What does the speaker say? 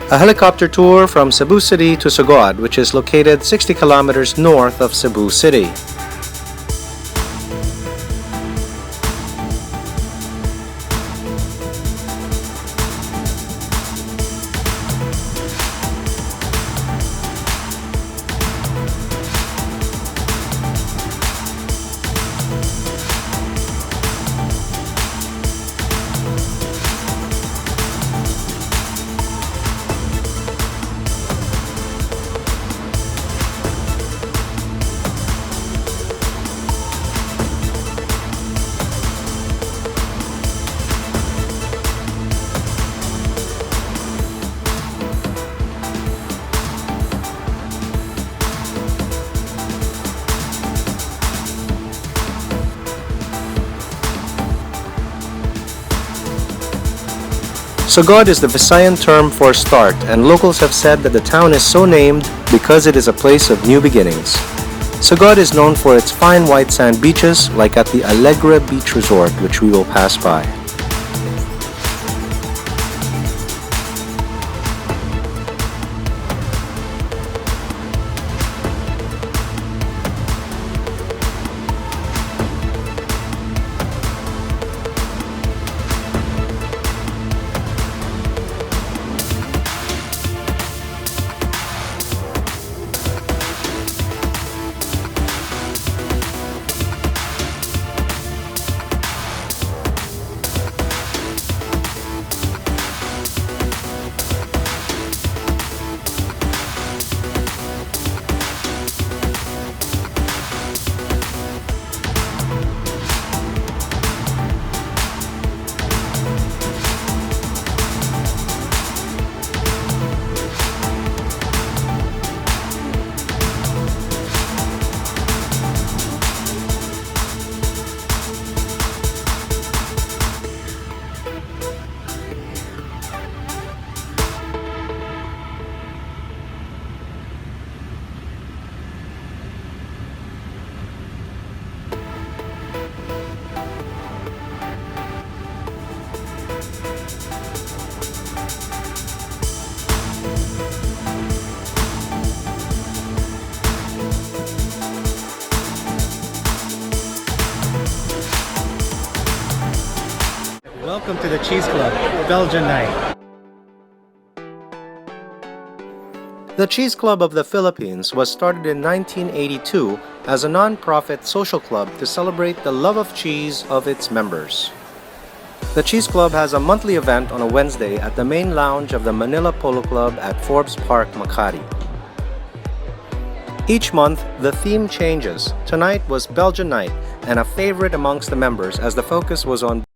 A helicopter tour from Cebu City to Sogod, which is located 60 kilometers north of Cebu City. Sogod is the Visayan term for start, and locals have said that the town is so named because it is a place of new beginnings. Sogod is known for its fine white sand beaches, like at the Alegre Beach Resort, which we will pass by. Welcome to the Cheese Club, Belgian Night. The Cheese Club of the Philippines was started in 1982 as a non-profit social club to celebrate the love of cheese of its members. The Cheese Club has a monthly event on a Wednesday at the main lounge of the Manila Polo Club at Forbes Park, Makati. Each month, the theme changes. Tonight was Belgian Night, and a favorite amongst the members as the focus was on